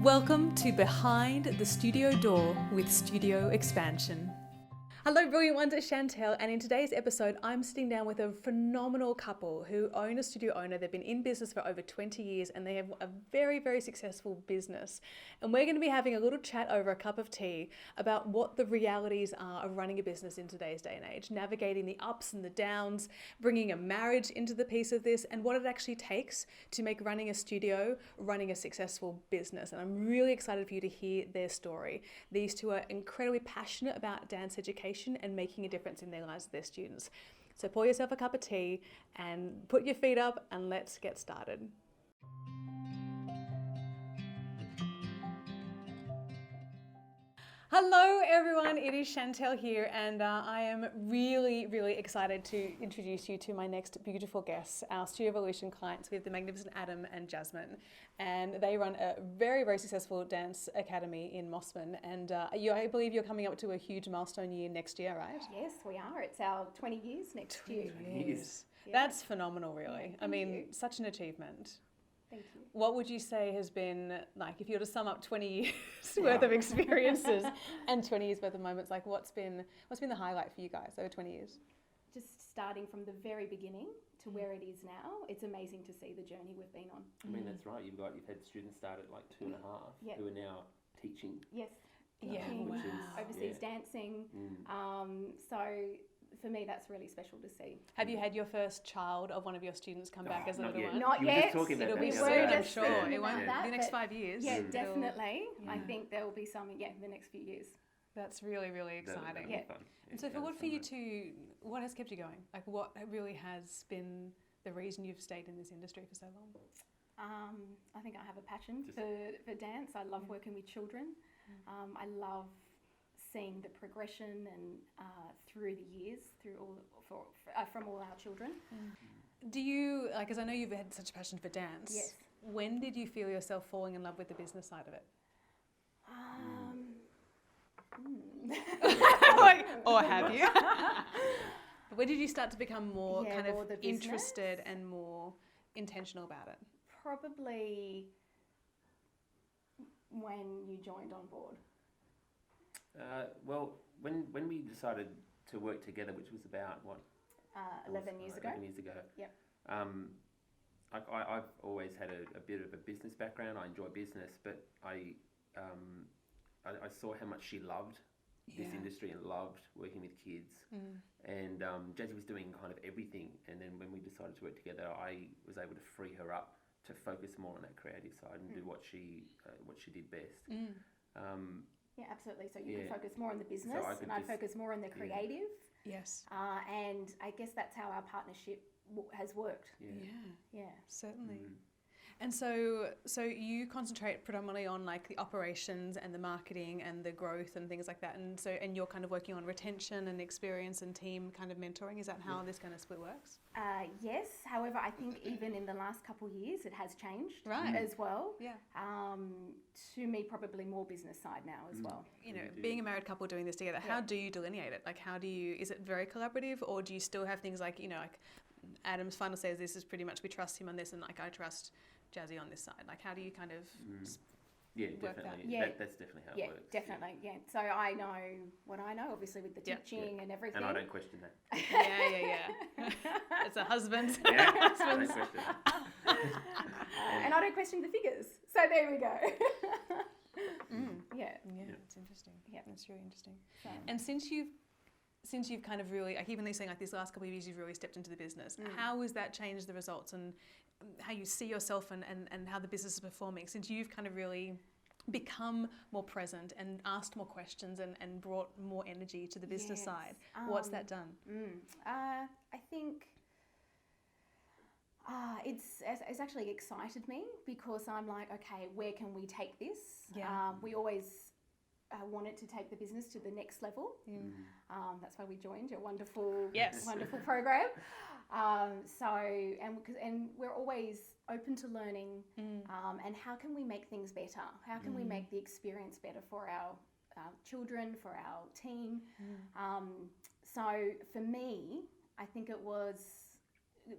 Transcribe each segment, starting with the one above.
Welcome to Behind the Studio Door with Studio Expansion. Hello brilliant ones, it's Chantel, and in today's episode I'm sitting down with a phenomenal couple who own a studio owner. They've been in business for over 20 years and they have a very successful business. And we're going to be having a little chat over a cup of tea about what the realities are of running a business in today's day and age, navigating the ups and the downs, bringing a marriage into the piece of this, and what it actually takes to make running a studio, running a successful business. And I'm really excited for you to hear their story. These two are incredibly passionate about dance education and making a difference in their lives of their students. So pour yourself a cup of tea and put your feet up and let's get started. Hello everyone, it is Chantel here and I am really excited to introduce you to my next beautiful guests, our Studio Evolution clients. We have the magnificent Adam and Jasmine, and they run a very successful dance academy in Mossman, and I believe you're coming up to a huge milestone year next year, right? Yes, we are. It's our 20 years next year. 20 years. Yeah. That's phenomenal, really. Yeah, I mean, you. Such an achievement. Thank you. What would you say has been, like, if you were to sum up 20 years worth of experiences and 20 years worth of moments, like what's been the highlight for you guys over 20 years? Just starting from the very beginning to where it is now, it's amazing to see the journey we've been on. I mean, that's right. You've had students start at like 2.5 who are now teaching. Yes. Yeah, Teaching, wow. overseas dancing. So for me, that's really special to see. Have you had your first child of one of your students come back as a little one? Not You were yet. just talking about It'll that be the soon, other day. I'm sure. It won't that, be the next but 5 years. Yeah, It'll- definitely. I Yeah. think there will be some, in the next few years. That's really That'll exciting. be fun. And so for you two, what has kept you going? Like what really has been the reason you've stayed in this industry for so long? I think I have a passion for dance. I love working with children. I love seeing the progression and through the years, from all our children. Do you, like, because I know you've had such a passion for dance. Yes. When did you feel yourself falling in love with the business side of it? Or have you? When did you start to become more kind of more the business. interested and more intentional about it? Probably when you joined on board. Well, when we decided to work together, which was about 11 years ago. 11 years ago. Yep. I've always had a bit of a business background. I enjoy business, but I saw how much she loved this industry and loved working with kids. And Jazzy was doing kind of everything. And then when we decided to work together, I was able to free her up to focus more on that creative side and do what she did best. Yeah, absolutely. So you could focus more on the business and I focus more on the creative. Yes. And I guess that's how our partnership has worked. Yeah, certainly. And so you concentrate predominantly on like the operations and the marketing and the growth and things like that. And you're kind of working on retention and experience and team kind of mentoring. Is that how this kind of split works? Yes. However, I think even in the last couple of years, it has changed as well. Yeah. To me, probably more business side now as well. You know, being a married couple doing this together, how do you delineate it? Like, is it very collaborative, or do you still have things like, like Adam's final says this is pretty much we trust him on this, and like I trust Jazzy on this side. Like, how do you kind of work definitely. that? Yeah, that's definitely how it works. Definitely. Yeah. So I know what I know, obviously with the teaching and everything. And I don't question that. Yeah. It's a husband. Yeah, I don't question that. And I don't question the figures. So there we go. Yeah, it's interesting. Yeah, it's really interesting. So. And since you've kind of really, like, even these saying like these last couple of years, you've really stepped into the business. How has that changed the results and how you see yourself and how the business is performing since you've kind of really become more present and asked more questions and brought more energy to the business side? What's that done? I think it's actually excited me because I'm like, okay, where can we take this? We always wanted to take the business to the next level. That's why we joined your wonderful program. And we're always open to learning and how can we make things better? How can we make the experience better for our children, for our team? So for me, I think it was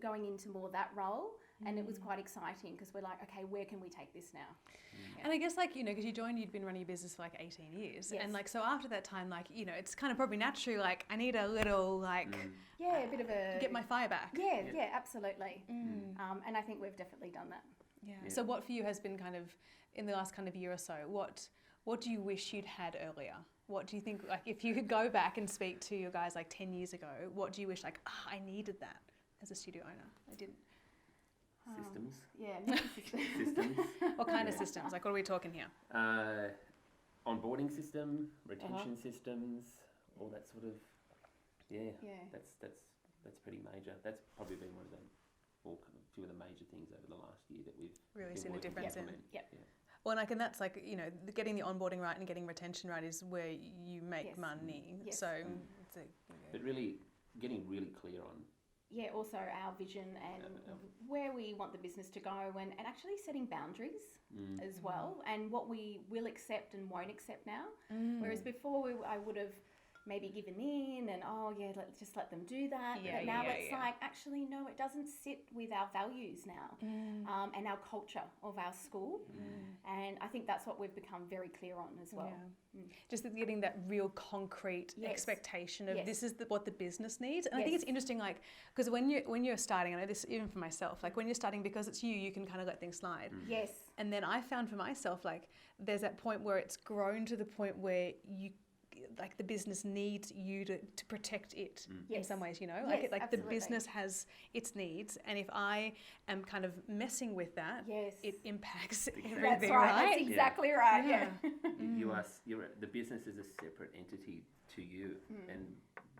going into more that role And it was quite exciting because we're like, okay, where can we take this now? Yeah. And I guess like, because you joined, you'd been running your business for like 18 years. Yes. And like, so after that time, like, it's kind of probably naturally like, I need a little like... a bit of a... Get my fire back. Yeah, absolutely. And I think we've definitely done that. Yeah. So what for you has been kind of, in the last kind of year or so, what do you wish you'd had earlier? What do you think, like, if you could go back and speak to your guys like 10 years ago, what do you wish, like, I needed that as a studio owner? I didn't. Systems. Systems. What kind of systems? Like, what are we talking here? Onboarding system, retention systems, all that sort of, that's pretty major. That's probably been one of the, or kind of two of the major things over the last year that we've really been seen a difference in. Yep. Yeah. Well, like, and that's like, getting the onboarding right and getting retention right is where you make money. Yes. So, but really getting really clear on. Yeah, also our vision and where we want the business to go, and actually setting boundaries as well, and what we will accept and won't accept now. Whereas before I would have maybe given in and let's just let them do that. But now it's like, actually, no, it doesn't sit with our values now and our culture of our school. And I think that's what we've become very clear on as well. Just getting that real concrete expectation of this is what the business needs. And I think it's interesting, like, because when you're starting, I know this even for myself, like when you're starting, because it's you can kind of let things slide. Yes. And then I found for myself, like, there's that point where it's grown to the point where like the business needs you to protect it in some ways, like the business has its needs, and if I am kind of messing with that, it impacts everything. That's right. That's exactly right. Yeah. The business is a separate entity to you, and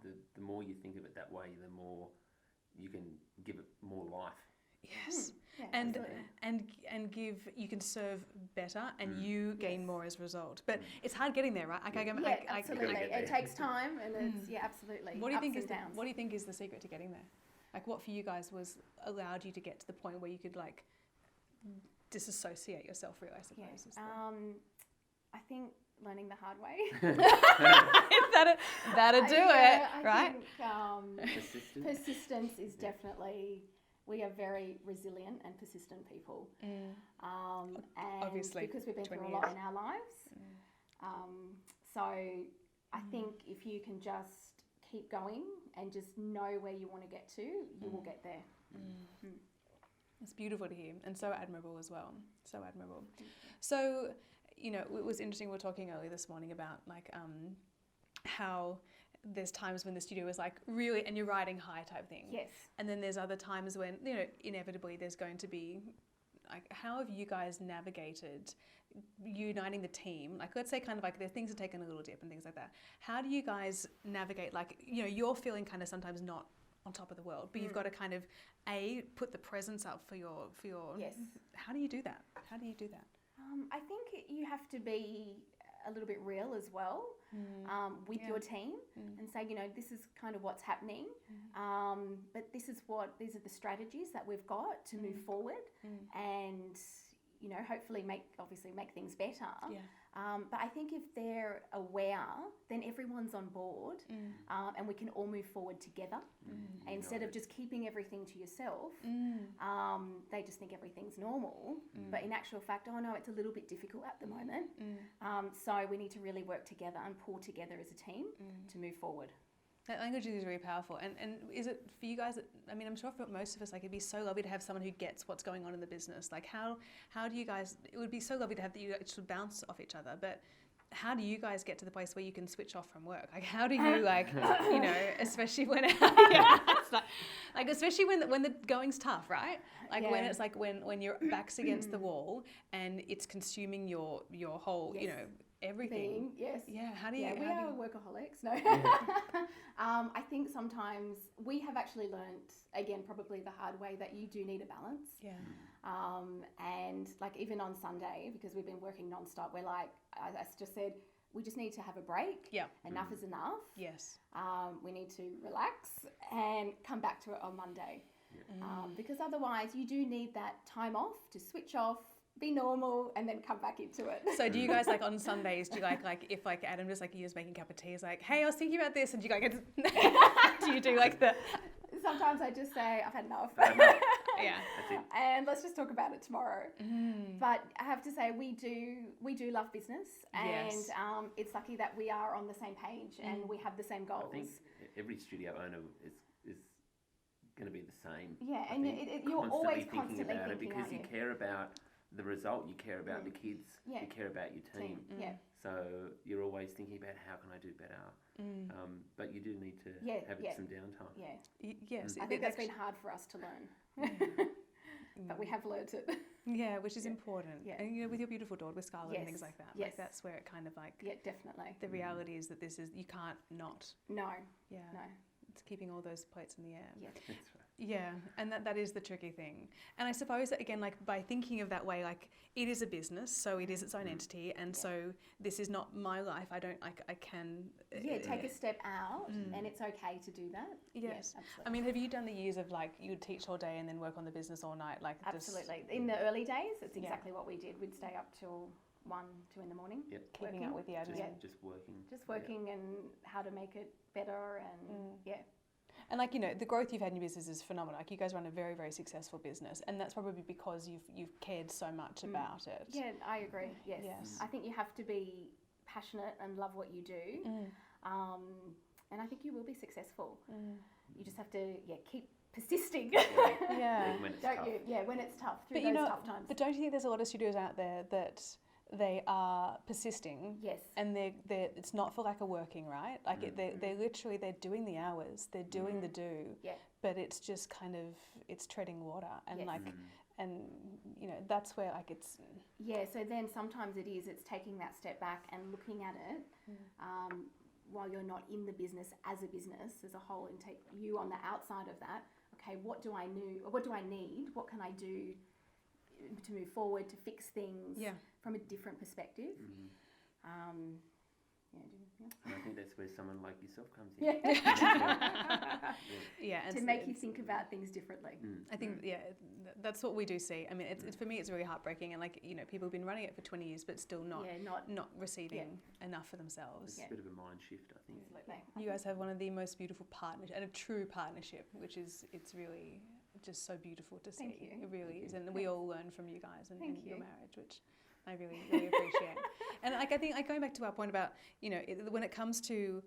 the more you think of it that way, the more you can give it more life. Yes. And you can serve better, and you gain more as a result. But it's hard getting there, right? Absolutely. It takes time, and it's absolutely. What do you think is the secret to getting there? Like, what for you guys allowed you to get to the point where you could like disassociate yourself, really, I suppose. I think learning the hard way. That'll do it, right? I think persistence is definitely. We are very resilient and persistent people, and obviously because we've been through a lot in our lives. So I think if you can just keep going and just know where you want to get to, you will get there. It's beautiful to hear, and so admirable as well. So admirable. So, it was interesting. We were talking earlier this morning about like how there's times when the studio is like really, and you're riding high type thing. Yes. And then there's other times when, inevitably there's going to be like, how have you guys navigated uniting the team? Like, let's say kind of like there's things that take a little dip and things like that. How do you guys navigate, like, you're feeling kind of sometimes not on top of the world, but you've got to kind of put the presence up for your. Yes. How do you do that? I think you have to be a little bit real as well with your team and say, this is kind of what's happening, but these are the strategies that we've got to move forward and, hopefully make things better. Yeah. But I think if they're aware, then everyone's on board and we can all move forward together. Instead of just keeping everything to yourself, they just think everything's normal. But in actual fact, it's a little bit difficult at the moment. So we need to really work together and pull together as a team to move forward. That language is really powerful. And is it for you guys, I'm sure for most of us, like, it'd be so lovely to have someone who gets what's going on in the business. Like, how do you guys, it would be so lovely to have that you should bounce off each other, but how do you guys get to the place where you can switch off from work? Like, how do you, like, especially when, especially when the going's tough, right? Like, when it's like, when your back's against the wall and it's consuming your whole, everything. Yes. Yeah. How do you? We are workaholics. No. I think sometimes we have actually learnt, again, probably the hard way, that you do need a balance. Yeah. And like even on Sunday, because we've been working nonstop, we're like, I just said, we just need to have a break. Yeah. Enough is enough. Yes. We need to relax and come back to it on Monday. Yeah. Because otherwise you do need that time off to switch off, be normal, and then come back into it. So do you guys, like, on Sundays, do you like if like Adam just like, he was making a cup of tea, he's like, hey, I was thinking about this, and do you like do you do like the... Sometimes I just say, I've had enough. Yeah. That's it. And let's just talk about it tomorrow. But I have to say, we do love business, and Yes. it's lucky that we are on the same page and we have the same goals. I think every studio owner is going to be the same. Yeah, I and think you're always thinking constantly about it thinking, because aren't you care about the result, you care about the kids, Yeah. you care about your team. Yeah. So you're always thinking about how can I do better. But you do need to have some downtime. Yeah. Yes. I think that's been hard for us to learn. But we have learnt it. Yeah, which is important. Yeah. And with your beautiful daughter, with Scarlett and things like that. Yes. Like that's where it kind of Yeah, definitely. the reality is that this is, you can't not. No. Yeah. No. It's keeping all those plates in the air. Yeah. That's right. Yeah, and that is the tricky thing. And I suppose that, again, like by thinking of that way, like it is a business, so it is its own entity, and so this is not my life. I can... take a step out, and it's okay to do that. Yes. Absolutely. I mean, have you done the years of like you would teach all day and then work on the business all night? Like Absolutely. In the early days, it's exactly what we did. We'd stay up till 1, 2 in the morning. Yep. keeping up with the admin. Just working. Just working and how to make it better and And like, you know, the growth you've had in your business is phenomenal. Like you guys run a very, very successful business, and that's probably because you've cared so much about it. Yeah, I agree. Yes. Yes. I think you have to be passionate and love what you do. And I think you will be successful. You just have to keep persisting. Yeah. When it's Don't tough. you? Yeah, when it's tough, through But those you know, tough times. but don't you think there's a lot of studios out there that they are persisting? Yes. And they're it's not for lack of working, right? Like they're literally, they're doing the hours, they're doing the do. Yeah. But it's just kind of, it's treading water, and Yes. and you know, that's where like it's... Yeah, so then sometimes it's taking that step back and looking at it while you're not in the business as a business as a whole, and take you on the outside of that. Okay, what do I need? What can I do to move forward, to fix things from a different perspective? And I think that's where someone like yourself comes in. And To make you think about things differently. I think, that's what we do see. I mean, it's for me, it's really heartbreaking. And like, you know, people have been running it for 20 years, but still not receiving enough for themselves. It's a bit of a mind shift, I think. Absolutely. You guys have one of the most beautiful partnerships, and a true partnership, which is, it's really just so beautiful to see. Thank you. It really is. And we all learn from you guys and your you. marriage, which I really, really appreciate. And like, I think, like going back to our point about, you know, when it comes to,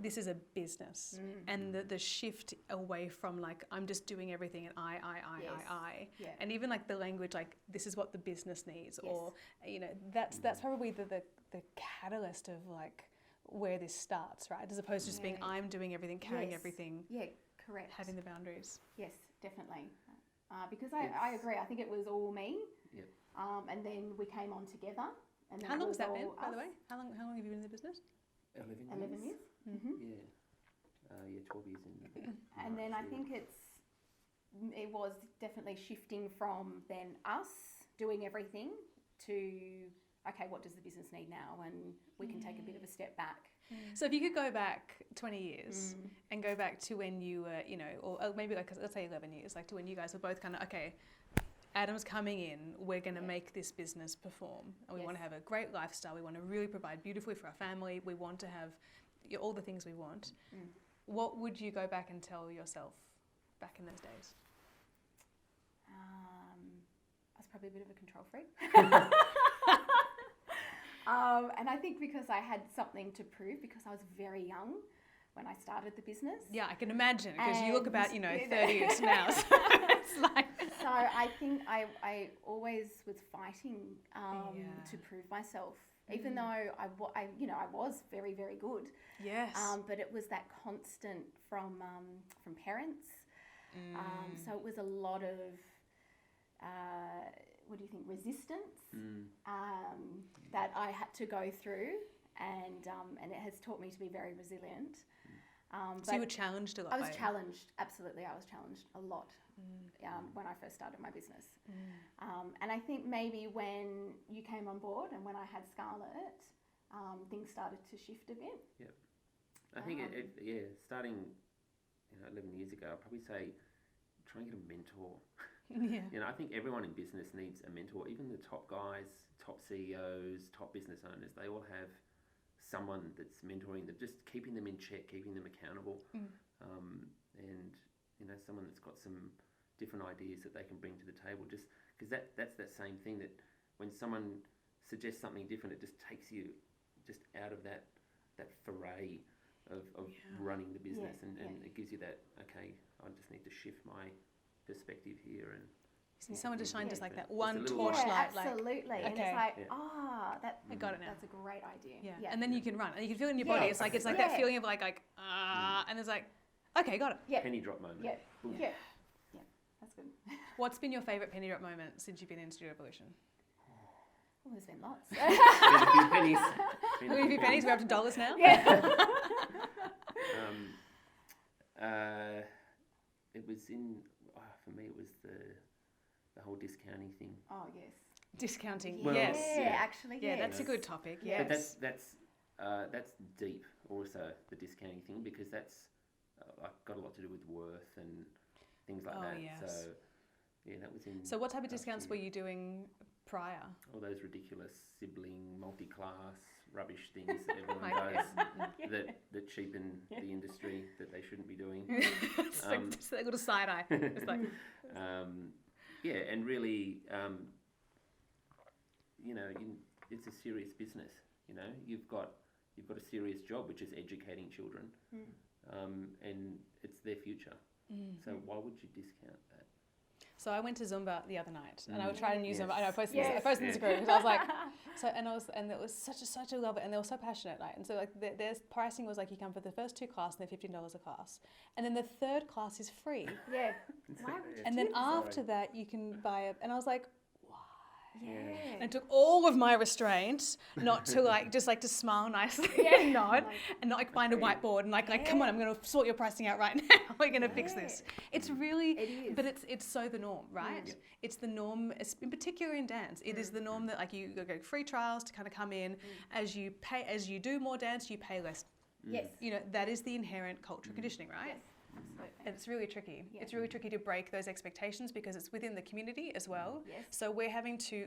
this is a business, and the shift away from like, I'm just doing everything and I. Yeah. And even like the language, like this is what the business needs, or, you know, that's probably the catalyst of like where this starts, right? As opposed to just being, I'm doing everything, carrying everything. Yeah, correct. Having the boundaries. Yes, definitely. Because I agree. I think it was all me. Yep. And then we came on together. And How long has that been, all by the us. way? How long have you been in the business? 11 years. Yeah. 12 years in. And then I think it was definitely shifting from then us doing everything to, okay, what does the business need now? And we can take a bit of a step back. So if you could go back 20 years and go back to when you were, you know, or maybe like, let's say 11 years, like to when you guys were both kind of, okay, Adam's coming in, we're going to make this business perform, and we want to have a great lifestyle, we want to really provide beautifully for our family, we want to have all the things we want. What would you go back and tell yourself back in those days? I was probably a bit of a control freak. And I think because I had something to prove, because I was very young when I started the business. Yeah, I can imagine, because you look about, you know, 30 years now. So it's like... So I think I always was fighting to prove myself, even though I was very, very good. Yes. But it was that constant from parents. So it was a lot of, what do you think, resistance that I had to go through, and it has taught me to be very resilient. So you were challenged a lot? I was challenged, absolutely. I was challenged a lot when I first started my business. And I think maybe when you came on board and when I had Scarlett, things started to shift a bit. Yep. I think, starting 11 years ago, I'd probably say try and get a mentor. Yeah. You know, I think everyone in business needs a mentor. Even the top guys, top CEOs, top business owners, they all have someone that's mentoring them, just keeping them in check, keeping them accountable, and you know, someone that's got some different ideas that they can bring to the table. Just because that's that same thing that when someone suggests something different, it just takes you just out of that foray of running the business, and it gives you that, okay, I just need to shift my perspective here and. Someone to shine just like that one just torchlight. Absolutely. Like, and okay. it's like, I got it now. That's a great idea. Yeah. And then you can run, and you can feel it in your body. It's like that feeling of like and it's like, okay, got it. Yeah. Penny drop moment. Yeah. Yeah. That's good. What's been your favourite penny drop moment since you've been in Studio Evolution? Well, there's been lots. There's a few pennies. A few pennies. We're up to dollars now. Yeah. It was in, for me, it was the whole discounting thing. Oh, yes. Discounting, Well, yes. Yeah, actually, Yeah, yes. that's a good topic, yes. But that's deep, also, the discounting thing, because that's got a lot to do with worth and things like that. Yes. So, that was in... So what type of discounts were you doing prior? All those ridiculous sibling, multi-class, rubbish things that everyone does that cheapen the industry that they shouldn't be doing. It's like just that little side eye. It's like... and really, it's a serious business. You've got a serious job, which is educating children, and it's their future. So why would you discount that? So I went to Zumba the other night, and I would try to use Zumba. I know I posted this group because I was like, and it was such a love it, and they were so passionate, and so like their pricing was like you come for the first 2 classes and they're $15 a class, and then the 3rd class is free. Yeah. And then after that you can buy it, and I was like, Yeah. And it took all of my restraint not to to smile nicely and nod and not find a whiteboard and like come on, I'm going to sort your pricing out right now. We're going to fix this. It's really, but it's so the norm, right? Yeah. It's the norm, in particular in dance. It is the norm that like you go free trials to kind of come in as you do more dance, you pay less. Yes. That is the inherent cultural conditioning, right? Yes. Absolutely. And it's really tricky. Yeah. It's really tricky to break those expectations because it's within the community as well. Yes. So we're having to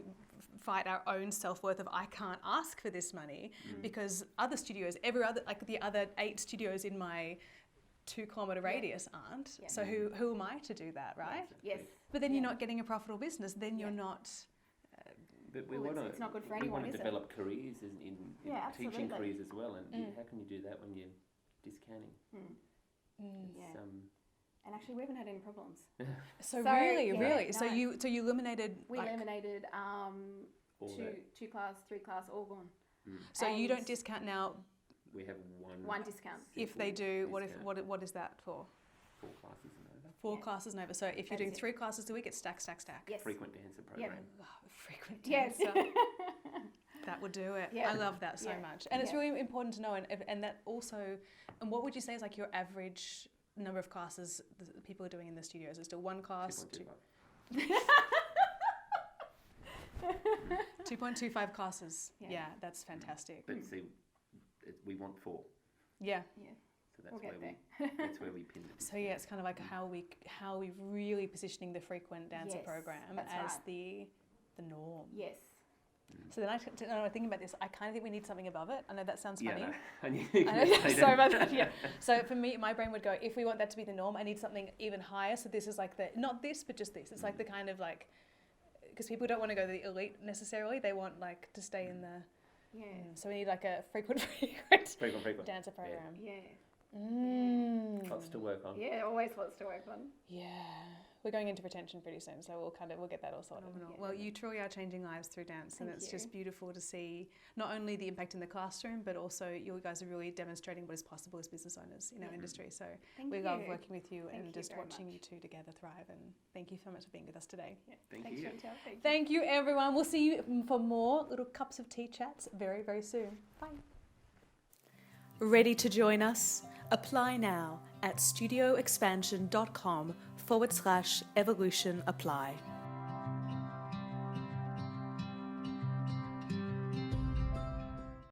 fight our own self-worth of I can't ask for this money because other studios, the other 8 studios in my 2-kilometre radius aren't. Yeah. So who am I to do that, right? Yes. But then you're not getting a profitable business. Then you're not... But it's not good for anyone, is it? We want to develop careers in teaching careers as well. And how can you do that when you're discounting? And actually, we haven't had any problems. So really. No. So you eliminated. We eliminated 2 class, 3 class, all gone. So you don't discount now. We have one discount. If they do, what is that for? 4 classes and over. 4 classes and over. So if you're doing 3 classes a week, it's stack. Yes. Frequent dancer program. Frequent dancer. Yes. That would do it. Yeah. I love that so much. And it's really important to know. And that also, and what would you say is like your average number of classes that people are doing in the studios? Is it still 1 class? 2.25 classes. Yeah, that's fantastic. But see, we want 4. Yeah. So that's where we pin it. So it's kind of like how we really positioning the frequent dancer program as the norm. Yes. So then I thinking about this, I kind of think we need something above it. I know that sounds funny. Sorry about that. Yeah. So for me, my brain would go, if we want that to be the norm, I need something even higher. So this is like not this, but just this. It's like the kind of like, because people don't want to go to the elite necessarily. They want like to stay in the. Yeah. So we need like a frequent dancer program. Yeah. Lots to work on. Yeah, always lots to work on. Yeah. We're going into retention pretty soon, so we'll get that all sorted. Well, you truly are changing lives through dance, and it's just beautiful to see not only the impact in the classroom, but also you guys are really demonstrating what is possible as business owners in our industry. So we love working with you and just watching you two together thrive. And thank you so much for being with us today. Yeah. Thank you. Thank you, everyone. We'll see you for more little cups of tea chats very, very soon. Bye. Ready to join us? Apply now at studioexpansion.com/evolution apply.